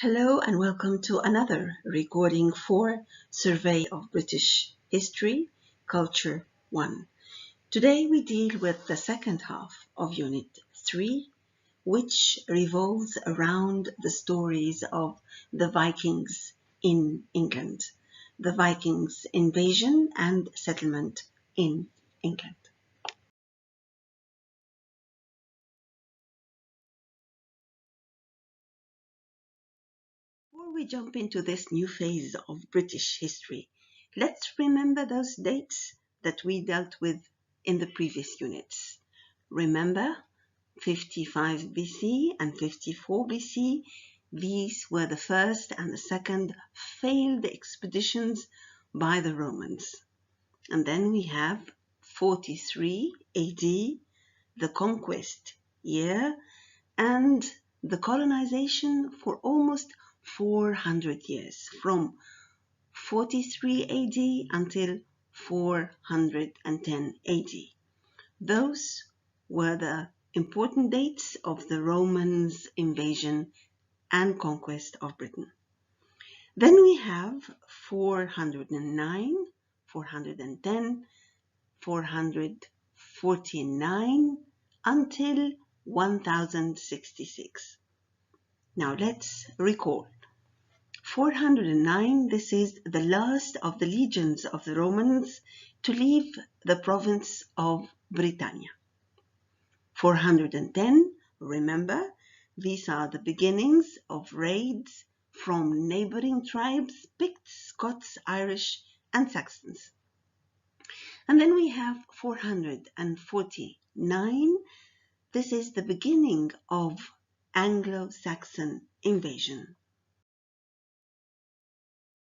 Hello and welcome to another recording for Survey of British History, Culture 1. Today we deal with the second half of Unit 3, which revolves around the stories of the Vikings in England, the Vikings' invasion and settlement in England. Before we jump into this new phase of British history, let's remember those dates that we dealt with in the previous units. Remember 55 BC and 54 BC, these were the first and the second failed expeditions by the Romans. And then we have 43 AD, the conquest year, and the colonization for almost 400 years, from 43 AD until 410 AD. Those were the important dates of the Romans' invasion and conquest of Britain. Then we have 409, 410, 449 until 1066. Now let's recall. 409, this is the last of the legions of the Romans to leave the province of Britannia. 410, remember, these are the beginnings of raids from neighboring tribes, Picts, Scots, Irish, and Saxons. And then we have 449, this is the beginning of Anglo-Saxon invasion.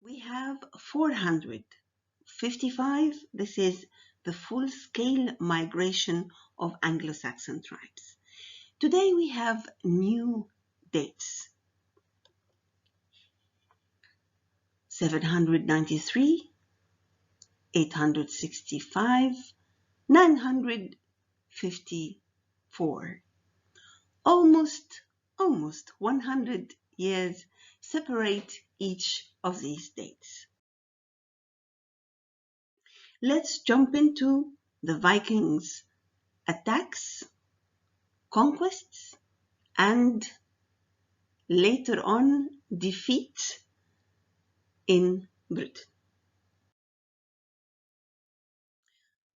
We have 455, this is the full-scale migration of Anglo-Saxon tribes. Today we have new dates. 793, 865, 954. Almost 100 years separate each of these dates. Let's jump into the Vikings' attacks, conquests, and later on defeat in Britain.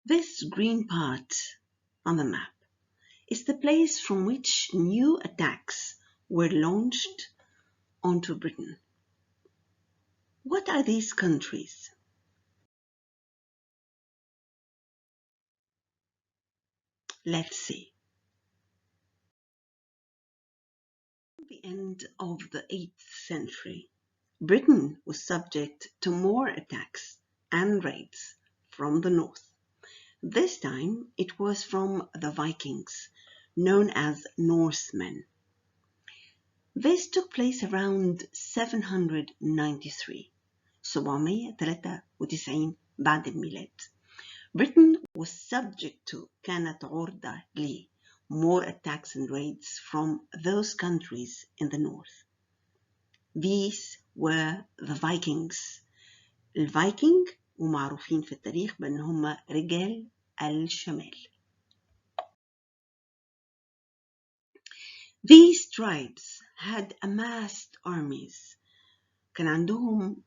This green part on the map is the place from which new attacks were launched onto Britain. What are these countries? Let's see. At the end of the 8th century, Britain was subject to more attacks and raids from the north. This time it was from the Vikings, known as Norsemen. This took place around 793 بعد الميلاد. Britain was subject to كانت عرضة ل more attacks and raids from those countries in the north. These were the Vikings. الفايكنج ومعروفين في التاريخ بأن هم رجال الشمال. These tribes had amassed armies. كان عندهم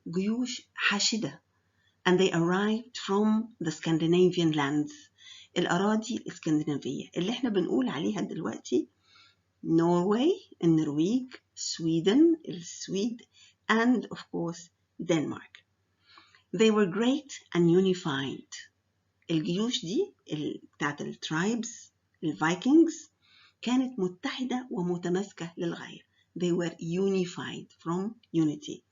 جيوش حاشدة, and they arrived from the Scandinavian lands, الأراضي الإسكندنافية اللي احنا بنقول عليها دلوقتي Norway, النرويج, Sweden, السويد, and of course Denmark. They were great and unified. الجيوش دي بتاعت الترايبز الفايكنجز كانت متحدة ومتماسكة للغاية. They were unified from unity.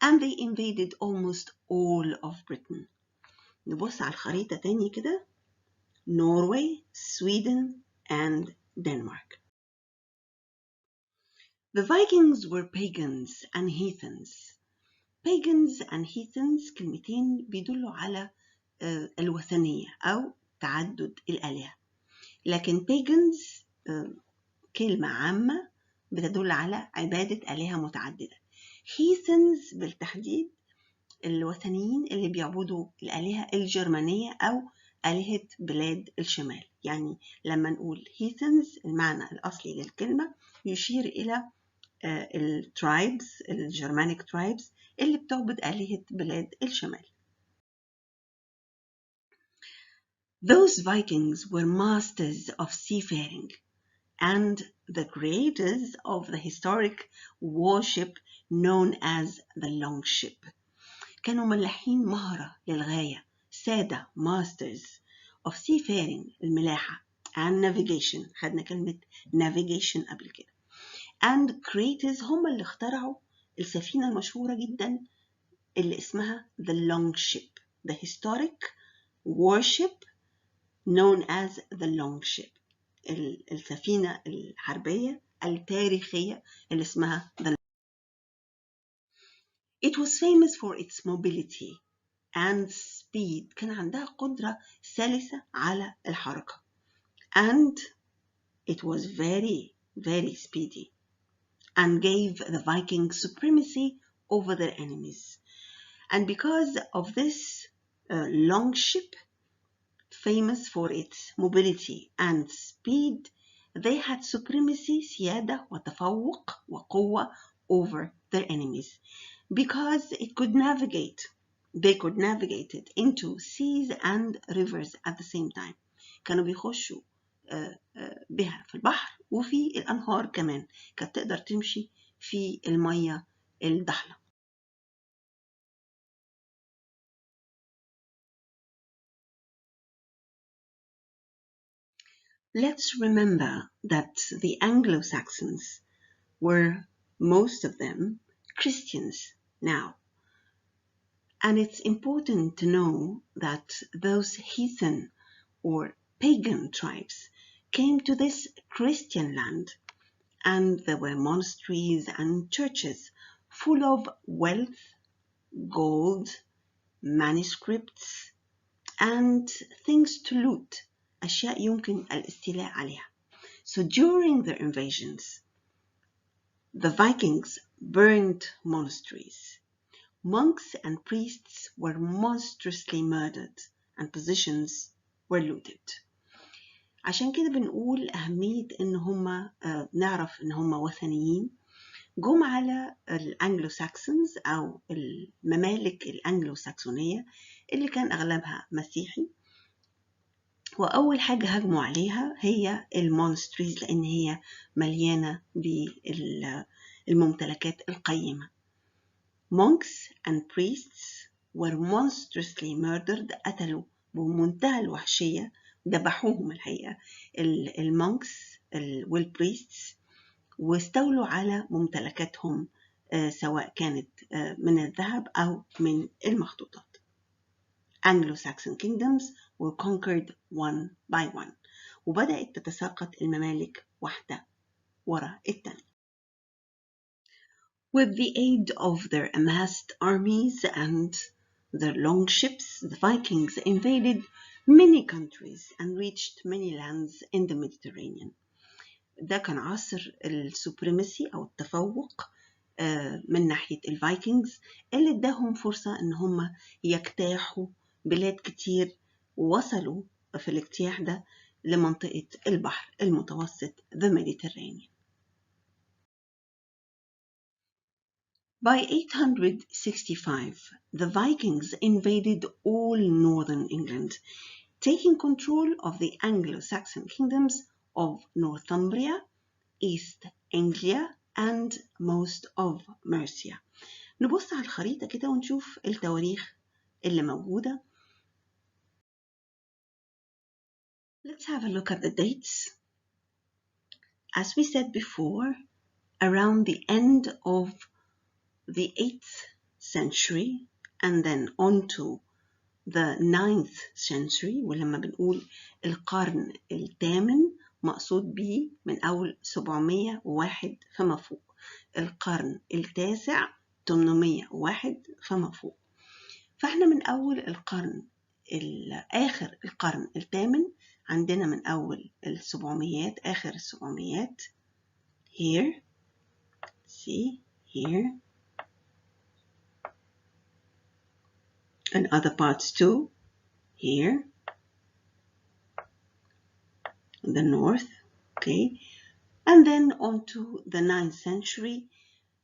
And they invaded almost all of Britain. نبص على الخريطة تاني كده. Norway, Sweden, and Denmark. The Vikings were pagans and heathens. Pagans and heathens كلمتين بيدلوا على الوثنية أو تعدد الآلهة. لكن pagans كلمة عامة بتدل على عبادة آلهة متعددة. heathens بالتحديد الوثنيين اللي بيعبدوا الآلهة الجرمانية أو آلهة بلاد الشمال. يعني لما نقول heathens المعنى الأصلي للكلمة يشير إلى الترايبز الجرمانيك ترايبز اللي بتعبد آلهة بلاد الشمال. Those Vikings were masters of seafaring and the creators of the historic warship known as the Longship. كانوا ملاحين مهرة للغاية، سادة masters of seafaring الملاحة and navigation، خدنا كلمة navigation قبل كده، and creators هم اللي اخترعوا السفينة المشهورة جدا اللي اسمها the Longship, the historic warship known as the Longship، السفينة الحربية التاريخية اللي اسمها the It was famous for its mobility and speed. كان عندها قدرة سلسة على الحركة. And it was very, very speedy and gave the Vikings supremacy over their enemies. And because of this long ship, famous for its mobility and speed, they had supremacy, سيادة وتفوق وقوة over their enemies. Because it could navigate, they could navigate it into seas and rivers at the same time. كانوا بيخشوا بها في البحر وفي الأنهار كمان، كانت تقدر تمشي في المية الضحلة. Let's remember that the Anglo-Saxons were, most of them, Christians now. And it's important to know that those heathen or pagan tribes came to this Christian land, and there were monasteries and churches full of wealth, gold, manuscripts, and things to loot, أشياء يمكن الاستيلاء عليها. So during their invasions, the Vikings burned monasteries. Monks and priests were monstrously murdered and positions were looted. عشان كده بنقول أهمية إن هم نعرف إن هم وثنيين. جم على الأنجلو ساكسونز أو الممالك الأنجلو ساكسونية اللي كان أغلبها مسيحي، وأول حاجة هجموا عليها هي المونستريز لأن هي مليانة بالممتلكات القيمة. Monks and priests were monstrously murdered. قتلوا بمنتهى الوحشية، ذبحوهم الحقيقة المونكس والبريستس، واستولوا على ممتلكاتهم سواء كانت من الذهب أو من المخطوطات. Anglo-Saxon kingdoms were conquered one by one. وبدأت تتساقط الممالك واحدة وراء الثانية. With the aid of their amassed armies and their long ships, the Vikings invaded many countries and reached many lands in the Mediterranean. ده كان عصر السوبريمسي أو التفوق من ناحية الفايكنجز اللي اداهم فرصة إن هم يجتاحوا بلاد كتير، ووصلوا في الاجتياح ده لمنطقة البحر المتوسط the Mediterranean. By 865, the Vikings invaded all northern England, taking control of the Anglo-Saxon kingdoms of Northumbria, East Anglia, and most of Mercia. نبص على الخريطة كده ونشوف التواريخ اللي موجودة. Let's have a look at the dates. As we said before, around the end of the 8th century and then on to the 9th century، ولما بنقول القرن الثامن مقصود به من أول 701 فما فوق، القرن التاسع 801 فما فوق. فاحنا من أول القرن آخر القرن الثامن عندنا من أول 700 آخر 700 here see here, and other parts too, here, in the north, okay? And then on to the 9th century,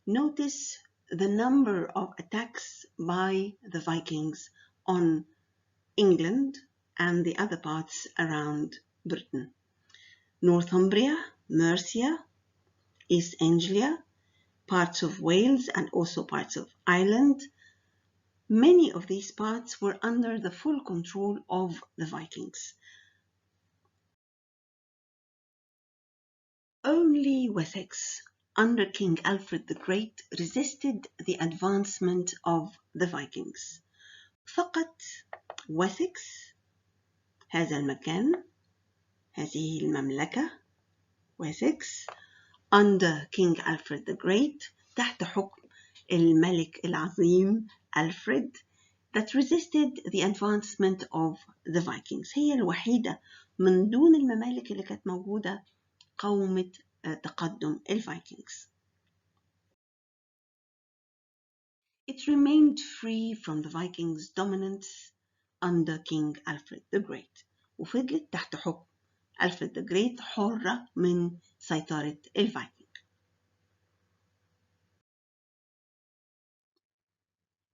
notice the number of attacks by the Vikings on England and the other parts around Britain. Northumbria, Mercia, East Anglia, parts of Wales and also parts of Ireland. Many of these parts were under the full control of the Vikings. Only Wessex, under King Alfred the Great, resisted the advancement of the Vikings. فقط Wessex، هذا المكان، هذه المملكة، Wessex under King Alfred the Great، تحت حكم الملك العظيم ألفريد، that resisted the advancement of the Vikings. هي الوحيدة من دون الممالك اللي كانت موجودة قاومت تقدم الفايكنجز. It remained free from the Vikings' dominance under King Alfred the Great، وفضلت تحت حكم ألفريد the Great حرة من سيطرة الفايكنج.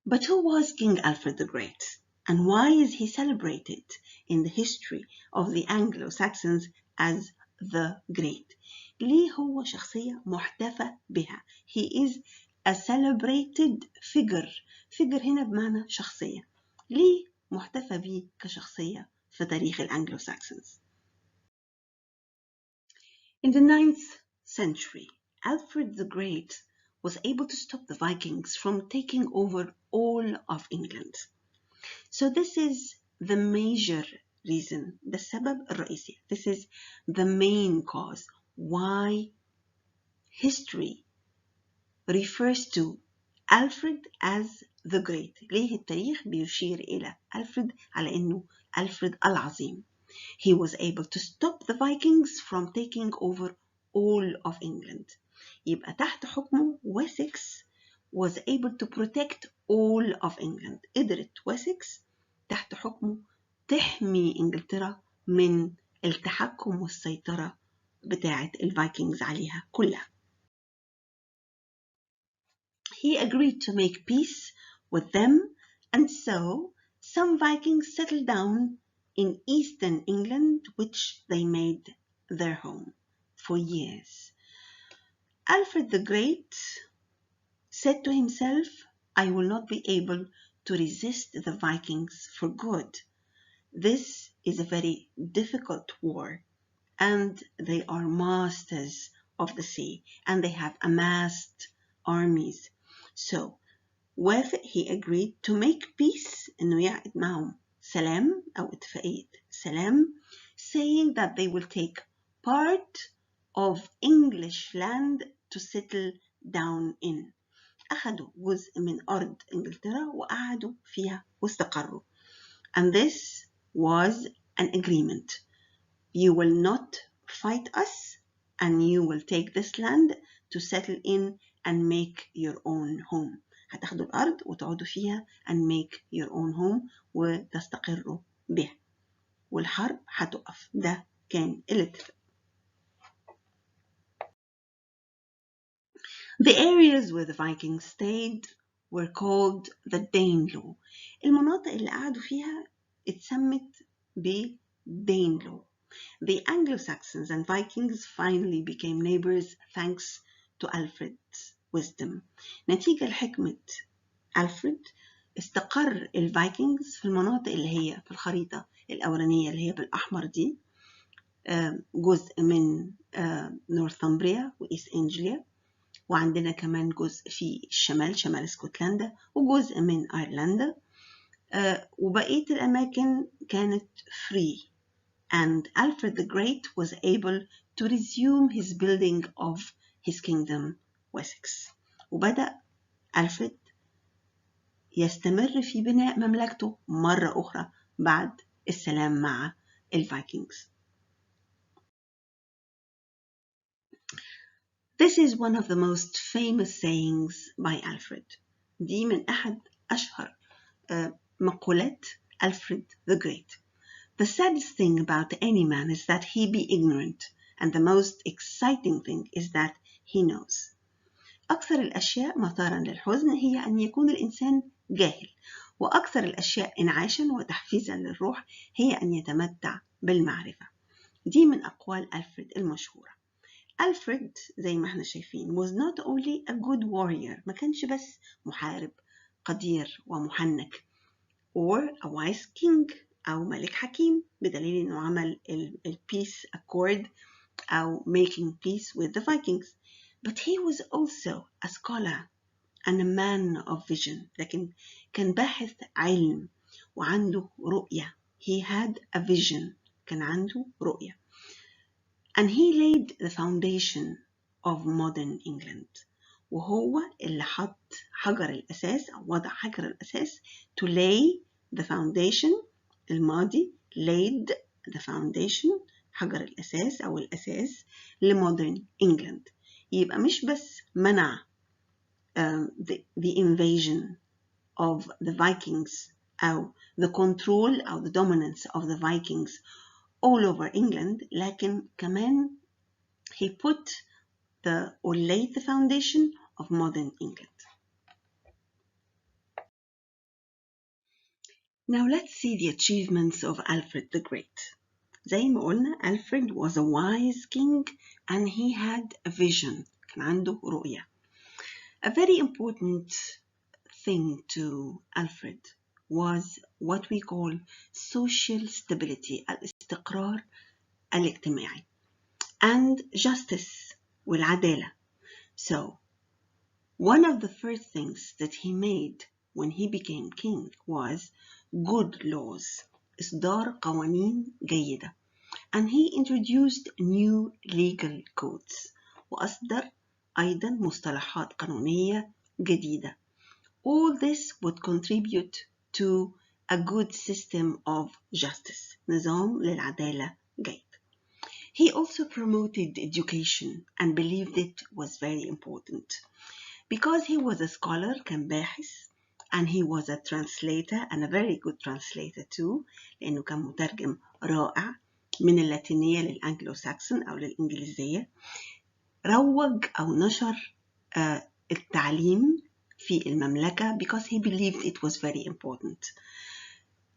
But who was King Alfred the Great? And why is he celebrated in the history of the Anglo-Saxons as the Great? ليه هو شخصية محتفى بها؟ He is a celebrated figure. figure هنا بمعنى شخصية. ليه محتفى به كشخصية في تاريخ الأنجلو-ساكسونز؟ In the 9th century, Alfred the Great was able to stop the Vikings from taking over all of England. So this is the major reason, the السبب الرئيسي. This is the main cause why history refers to Alfred as the Great. ليه التاريخ بيشير إلى ألفريد على إنه ألفريد العظيم. He was able to stop the Vikings from taking over all of England. يبقى تحت حكمه Wessex was able to protect all of England. قدرت Wessex تحت حكمه تحمي إنجلترا من التحكم والسيطرة بتاعة الفايكنجز عليها كلها. He agreed to make peace with them, and so some Vikings settled down in eastern England, which they made their home for years. Alfred the Great said to himself, I will not be able to resist the Vikings for good. This is a very difficult war, and they are masters of the sea, and they have amassed armies. So, he agreed to make peace, إنه يعقد معهم سلام أو اتفاقية سلام, saying that they will take part of English land to settle down in. أخذوا جزء من أرض إنجلترا وقعدوا فيها واستقروا. And this was an agreement. You will not fight us, and you will take this land to settle in and make your own home. هتاخدوا الأرض وتقعدوا فيها and make your own home وتستقروا بها. والحرب هتقف. ده كان الاتفاق. The areas where the Vikings stayed were called the Danelaw. المناطق اللي قعدوا فيها اتسمت بدانلو. The Anglo-Saxons and Vikings finally became neighbors thanks to Alfred's wisdom. نتيجة لحكمة ألفريد استقر الفايكنجز في المناطق اللي هي في الخريطة الأولانية اللي هي بالأحمر دي, جزء من نورثامبريا وإيست أنجليا, وعندنا كمان جزء في الشمال, شمال اسكتلندا, وجزء من أيرلندا, وبقية الأماكن كانت free. And Alfred the Great was able to resume his building of his kingdom Wessex. وبدأ ألفريد يستمر في بناء مملكته مرة أخرى بعد السلام مع الفايكنجز. This is one of the most famous sayings by Alfred. دي من أحد أشهر مقولات Alfred the Great. The saddest thing about any man is that he be ignorant, and the most exciting thing is that he knows. أكثر الأشياء مثارا للحزن هي أن يكون الإنسان جاهل، وأكثر الأشياء إنعاشا وتحفيزا للروح هي أن يتمتع بالمعرفة. دي من أقوال ألفريد المشهورة. ألفريد زي ما احنا شايفين was not only a good warrior، ما كانش بس محارب قدير ومحنك، or a wise king أو ملك حكيم، بدليل أنه عمل peace accord أو making peace with the Vikings. But he was also a scholar and a man of vision. لكن كان باحث علم وعنده رؤية. He had a vision. كان عنده رؤية. And he laid the foundation of modern England. وهو اللي حط حجر الأساس أو وضع حجر الأساس to lay the foundation. الماضي laid the foundation حجر الأساس أو الأساس لمودرن إنجلند. يبقى مش بس منع the invasion of the Vikings أو the control أو the dominance of the Vikings all over England، لكن كمان he put or laid the foundation of modern England. Now let's see the achievements of Alfred the Great. زي ما قلنا Alfred was a wise king and he had a vision. كان عنده رؤية. A very important thing to Alfred was what we call social stability، الاستقرار الاجتماعي، and justice والعدالة. So one of the first things that he made when he became king was good laws، إصدار قوانين جيدة. And he introduced new legal codes، وأصدر أيضا مصطلحات قانونية جديدة. All this would contribute to a good system of justice، نظام للعدالة جيد. He also promoted education and believed it was very important. Because he was a scholar كان باحث and he was a translator and a very good translator too، لأنه كان مترجم رائع من اللاتينية للأنجلو ساكسون أو للإنجليزية. روج أو نشر التعليم في المملكة because he believed it was very important.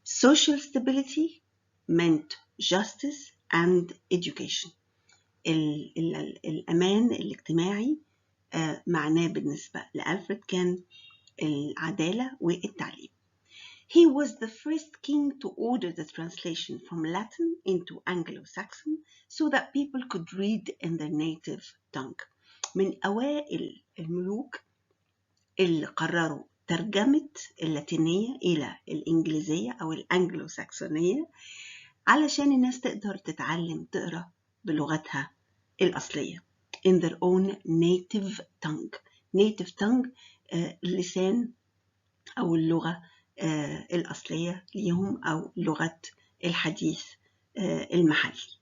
Social stability meant justice and education. الأمان الاجتماعي معناه بالنسبة لألفريد كان العدالة والتعليم. He was the first king to order the translation from Latin into Anglo-Saxon so that people could read in their native tongue. من أوائل الملوك اللي قرروا ترجمة اللاتينية إلى الإنجليزية أو الأنجلو-ساكسونية علشان الناس تقدر تتعلم تقرأ بلغتها الأصلية in their own native tongue. native tongue اللسان أو اللغة الأصلية ليهم أو لغة الحديث المحلي.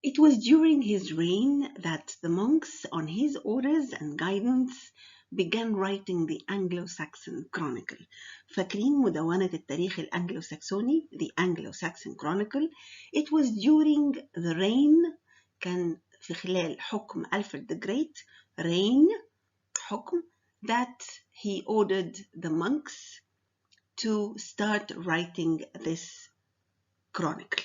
It was during his reign that the monks, on his orders and guidance, began writing the Anglo-Saxon Chronicle. فاكرين مدونة التاريخ الأنجلو-ساكسوني the Anglo-Saxon Chronicle. It was during the reign كان في خلال حكم ألفريد the Great reign حكم that he ordered the monks to start writing this chronicle.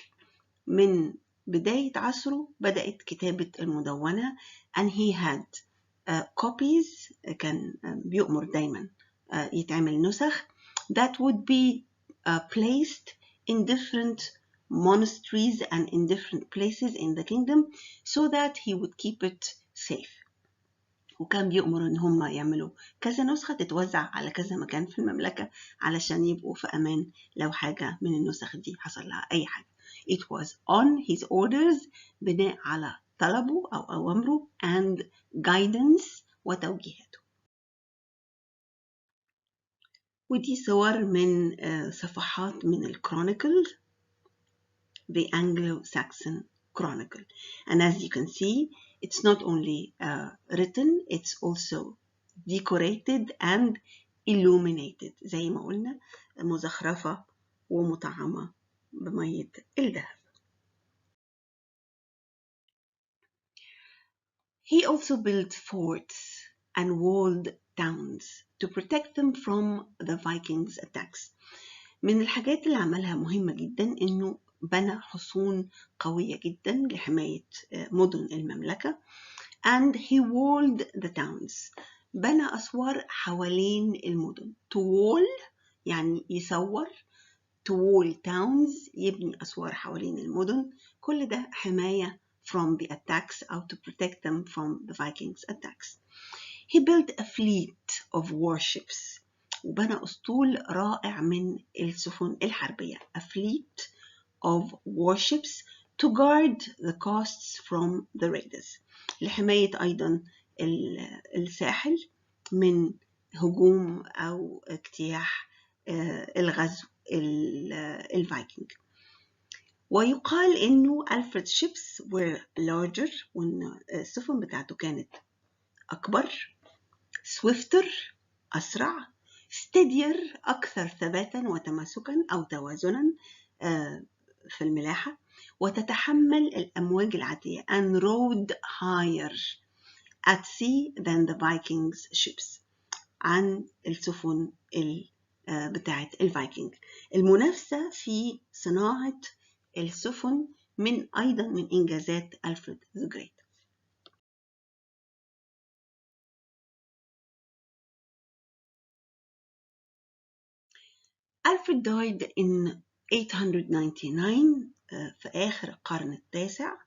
من بداية عصره بدأت كتابة المدونة and he had copies كان بيؤمر دايما يتعمل نسخ that would be placed in different monasteries and in different places in the kingdom so that he would keep it safe. وكان بيؤمر إن هم يعملوا كذا نسخة تتوزع على كذا مكان في المملكة علشان يبقوا في أمان لو حاجة من النسخ دي حصل لها أي حاجة. It was on his orders بناء على طلبه أو أوامره and guidance وتوجيهاته. ودي صور من صفحات من الكرونيكل the Anglo-Saxon chronicle. And as you can see, it's not only written, it's also decorated and illuminated. زي ما قلنا مزخرفة ومطعمة بمية الذهب. He also built forts and walled towns to protect them from the Vikings' attacks. من الحاجات اللي عملها مهمة جدا إنه بنى حصون قوية جدا لحماية مدن المملكة. And he walled the towns. بنى أسوار حوالين المدن. To wall يعني يسور. To wall towns يبني أسوار حوالين المدن. كل ده حماية from the attacks أو to protect them from the Vikings' attacks. He built a fleet of warships. وبنى أسطول رائع من السفن الحربية. A fleet of warships to guard the coasts from the raiders. لحماية أيضا الساحل من هجوم أو اجتياح الغزو الفايكنج. ويقال إنه ألفريد ships were larger وإن السفن بتاعته كانت أكبر. swifter أسرع. steadier أكثر ثباتا وتماسكا أو توازنا في الملاحة. وتتحمل الأمواج العاتية and rode higher at sea than the Vikings ships عن السفن بتاعة الفايكنج. المنافسة في صناعة السفن أيضا من إنجازات ألفريد the Great. Alfred died in 899 في آخر القرن التاسع.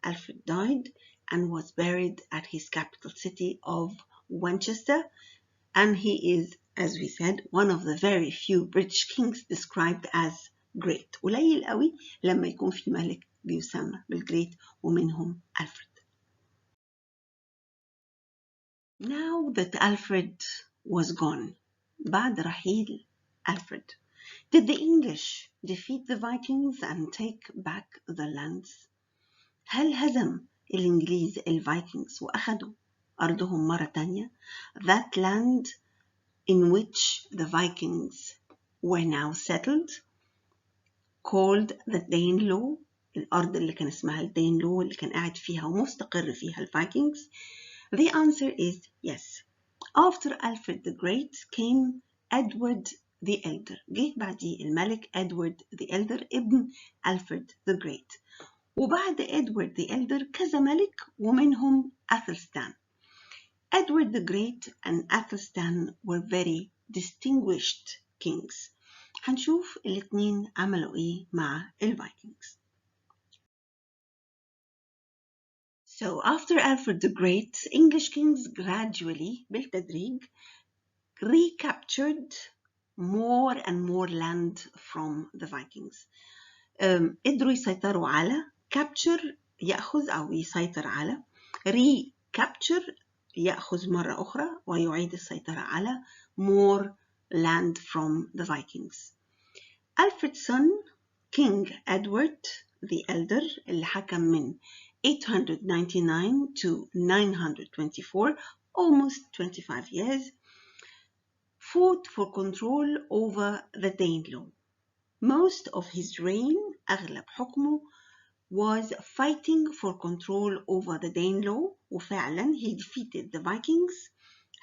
Alfred died and was buried at his capital city of Winchester, and he is, as we said, one of the very few British kings described as great. قليل قوي لما يكون في ملك بيسمى بالجريت ومنهم ألفريد. Now that Alfred was gone, بعد رحيل ألفريد, did the English defeat the Vikings and take back the lands? هل هزم الإنجليز الفايكنجز وأخذوا أرضهم مرة تانية؟ That land in which the Vikings were now settled, called the Danelaw, الأرض اللي كان اسمها الدينلو اللي كان قاعد فيها ومستقر فيها الفايكنجز. The answer is yes. After Alfred the Great came Edward the Elder. جه بعديه الملك Edward the Elder ابن Alfred the Great. وبعد Edward the Elder كذا ملك ومنهم أثلستان. Edward the Great and Athelstan were very distinguished kings. هنشوف الاتنين عملوا ايه مع الفايكنجز. So after Alfred the Great, English kings gradually بالتدريج recaptured more and more land from the Vikings. قدروا يسيطروا على capture يأخذ أو يسيطر على recapture يأخذ مرة أخرى ويعيد السيطرة على more land from the Vikings. Alfred's son King Edward the Elder اللي حكم من 899 to 924, almost 25 years, fought for control over the Danelaw. Most of his reign, أغلب حكمه, was fighting for control over the Danelaw, وفعلا he defeated the Vikings,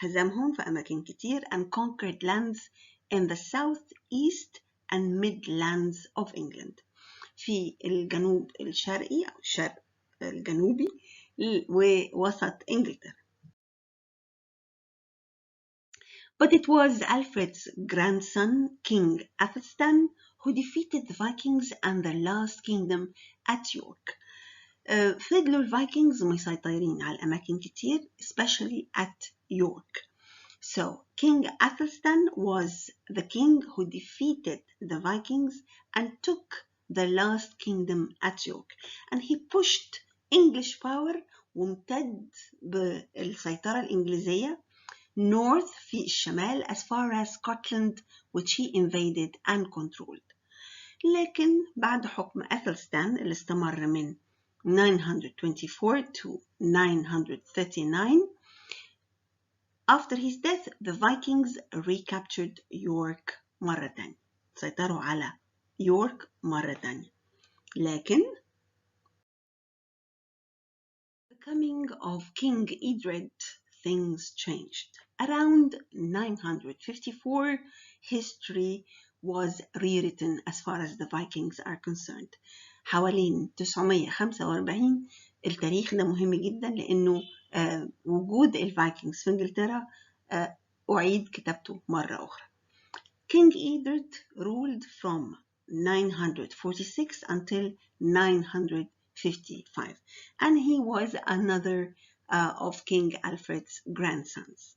هزمهم في أماكن كتير, and conquered lands in the south, east and midlands of England. في الجنوب الشرقي أو الشرق الجنوبي ووسط إنجلترا. But it was Alfred's grandson, King Athelstan, who defeated the Vikings and their last kingdom at York. فضلوا الفايكنجز مسيطرين على أماكن كتير, especially at York. So King Athelstan was the king who defeated the Vikings and took the last kingdom at York. And he pushed English power وامتد بالسيطرة الإنجليزية north في الشمال as far as Scotland, which he invaded and controlled. لكن بعد حكم أثلستان اللي استمر من 924 to 939. After his death, the Vikings recaptured York مرة تانية. سيطروا على يورك مرة تانية. لكن the coming of King Edred, things changed. Around 954, history was rewritten as far as the Vikings are concerned. حوالين 945 التاريخ ده مهم جدا لأنه وجود الفايكنجز في إنجلترا أعيد كتابته مرة أخرى. King Edred ruled from 946 until 955, and he was another of King Alfred's grandsons.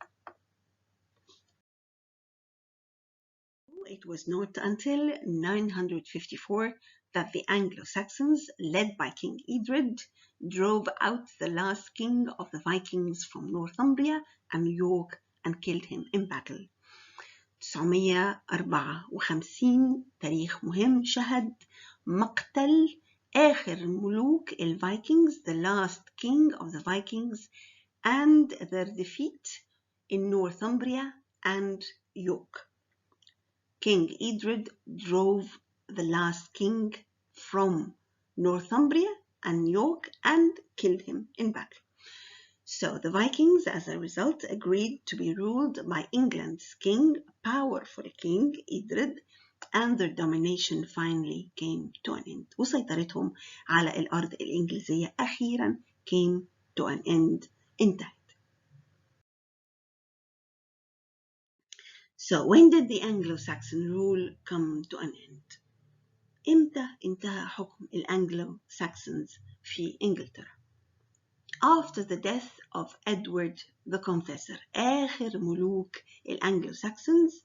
It was not until 954 that the Anglo-Saxons, led by King Edred, drove out the last king of the Vikings from Northumbria and York and killed him in battle. 954 تاريخ مهم شهد مقتل آخر ملوك الفايكنجز, the last king of the Vikings, and their defeat in Northumbria and York. King Edred drove the last king from Northumbria and York and killed him in battle. So the Vikings, as a result, agreed to be ruled by England's king, powerful King Edred, and their domination finally came to an end. وسيطرتهم على الأرض الإنجليزية أخيرا came to an end. انتهت. So when did the Anglo-Saxon rule come to an end? إمتى انتهى حكم الأنجلو-ساكسونز في إنجلترا؟ After the death of Edward the Confessor, آخر ملوك الأنجلو-ساكسونز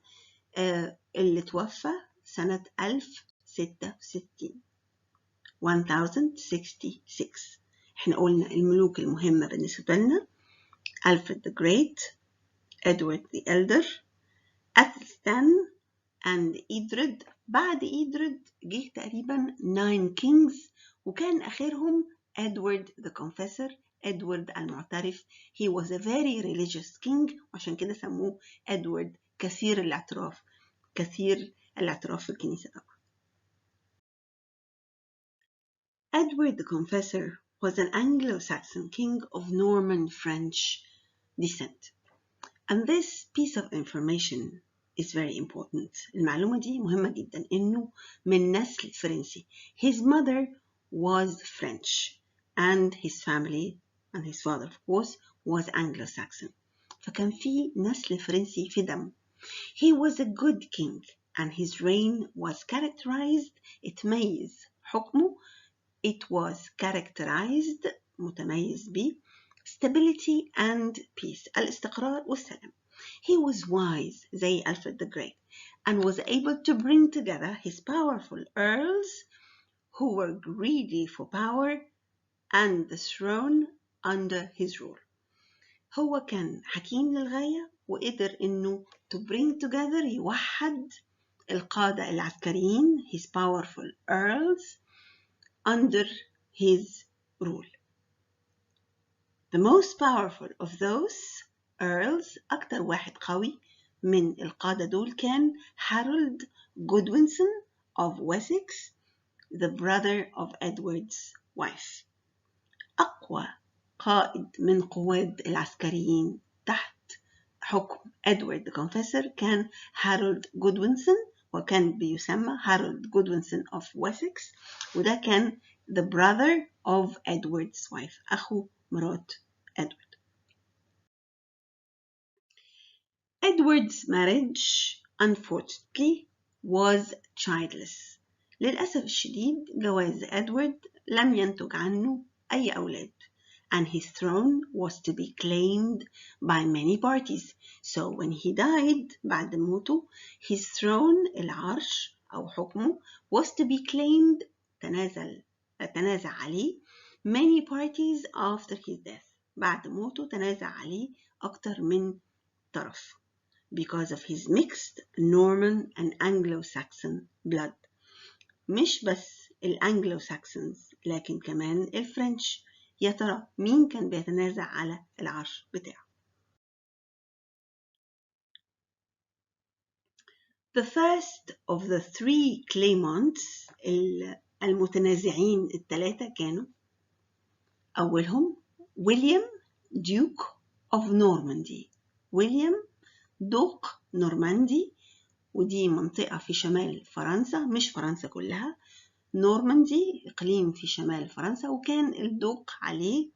اللي توفى سنة 1066. احنا قلنا الملوك المهمة بالنسبة لنا Alfred the Great, Edward the Elder, Athelstan and Edred. بعد Edred جه تقريبا 9 kings وكان آخرهم Edward the Confessor, Edward المعترف. He was a very religious king وعشان كده سموه Edward كثير الاعتراف في الكنيسة طبعا. Edward the Confessor was an Anglo-Saxon king of Norman French descent. And this piece of information is very important. المعلومة دي مهمة جدا إنه من نسل فرنسي. His mother was French and his family and his father of course was Anglo-Saxon. فكان في نسل فرنسي في دم. He was a good king and his reign was characterized. اتميز حكمه. It was characterized متميز ب stability and peace. الاستقرار والسلام. He was wise زي Alfred the Great and was able to bring together his powerful earls who were greedy for power and the throne under his rule. هو كان حكيم للغاية وقدر إنه to bring together يوحد القادة العسكريين his powerful earls under his rule. The most powerful of those earls أكتر واحد قوي من القادة دول كان Harold Godwinson of Wessex, the brother of Edward's wife. أقوى قائد من قواد العسكريين تحت حكم Edward the Confessor كان Harold Godwinson وكان بيسمى Harold Godwinson of Wessex وده كان the brother of Edward's wife أخو مرات Edward. Edward's marriage unfortunately was childless. للأسف الشديد جواز إدوارد لم ينتج عنه أي أولاد and his throne was to be claimed by many parties. So when he died بعد موته his throne العرش أو حكمه was to be claimed تنازع عليه many parties after his death. بعد موته تنازع عليه أكتر من طرف because of his mixed Norman and Anglo-Saxon blood. مش بس الأنجلو-ساكسونز لكن كمان الفرنش. يا ترى مين كان بيتنازع على العرش بتاعه؟ The first of the three claimants المتنازعين الثلاثة كانوا أولهم ويليام Duke of Normandy. ويليام دوق نورماندي، ودي منطقة في شمال فرنسا، مش فرنسا كلها. نورماندي إقليم في شمال فرنسا، وكان الدوق عليه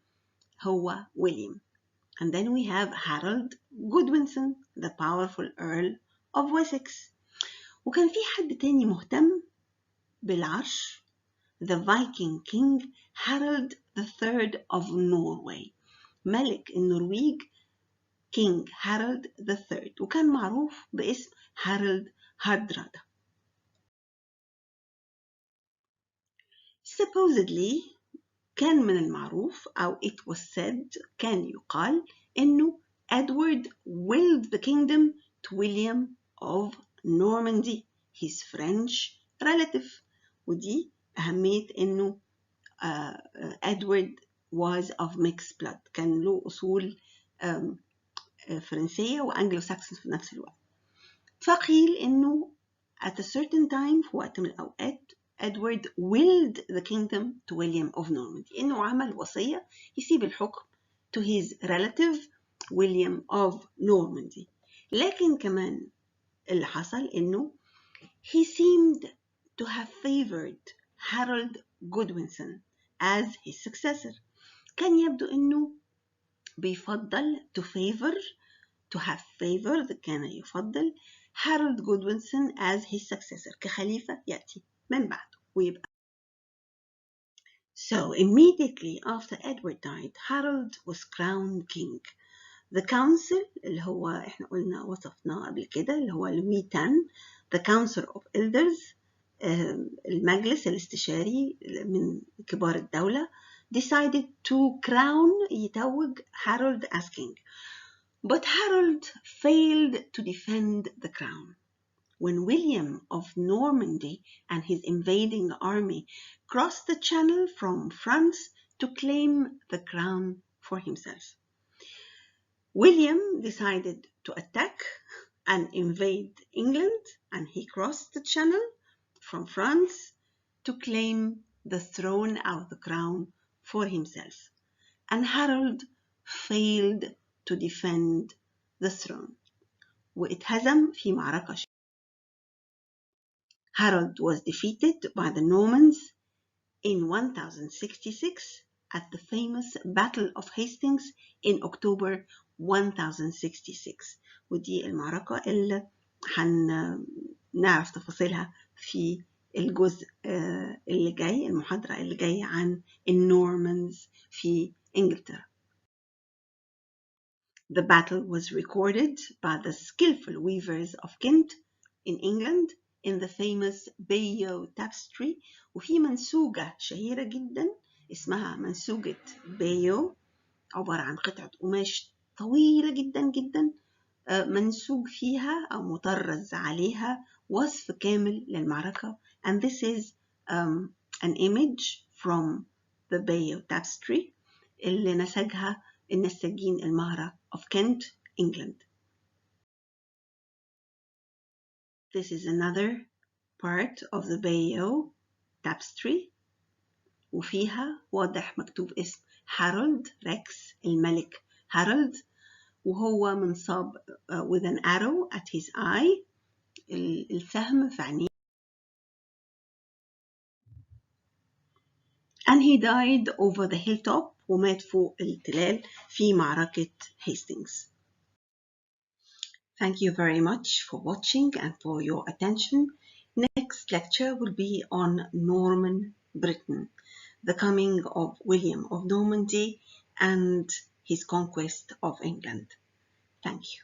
هو ويليام. And then we have Harold Godwinson, the powerful Earl of Wessex. وكان في حد تاني مهتم بالعرش، the Viking King Harold III of Norway. ملك النرويج كينج هارولد III، وكان معروف باسم هارولد هاردرادا. Supposedly كان من المعروف أو it was said كان يقال إنه Edward willed the kingdom to William of Normandy, his French relative. ودي أهمية إنه Edward was of mixed blood، كان له أصول فرنسية وأنجلو ساكسون في نفس الوقت. فقيل إنه at a certain time في وقت من الأوقات Edward willed the kingdom to William of Normandy، إنه عمل وصية يسيب الحكم to his relative William of Normandy. لكن كمان اللي حصل إنه he seemed to have favored Harold Godwinson as his successor. كان يبدو إنه بيفضل to have favored كان يفضل هارولد جودوينسون as his successor كخليفة يأتي من بعده ويبقى. So immediately after Edward died, Harold was crowned king. The council اللي هو احنا قلنا وصفناه قبل كده اللي هو لوي 10 the council of elders المجلس الاستشاري من كبار الدولة decided to crown يتوج Harold as king. But Harold failed to defend the crown. When William of Normandy and his invading army crossed the channel from France to claim the crown for himself, William decided to attack and invade England, and he crossed the channel from France to claim the throne of the crown for himself. And Harold failed to defend the throne. واتهزم في معركة. Harold was defeated by the Normans in 1066 at the famous Battle of Hastings in October 1066. ودي المعركة اللي هنعرف تفاصيلها في الجزء اللي جاي، المحاضرة اللي جاية عن النورمانز في إنجلترا. The battle was recorded by the skillful weavers of Kent in England in the famous بآداب tapestry. وفي منسوجة شهيرة جدا اسمها منسوجة بآداب، عبارة عن قطعة قماش طويلة جدا جدا منسوج فيها أو مطرز عليها وصف كامل للمعركة. And this is an image from the بآداب tapestry اللي نسجها النساجين المهرة of Kent, England. This is another part of the بآداب tapestry وفيها واضح مكتوب اسم هارولد ريكس، الملك هارولد، وهو منصاب with an arrow at his eye، السهم في عينيه. And he died over the hilltop ومات فوق التلال في معركة هيستينغز. Thank you very much for watching and for your attention. Next lecture will be on Norman Britain, the coming of William of Normandy and his conquest of England. Thank you.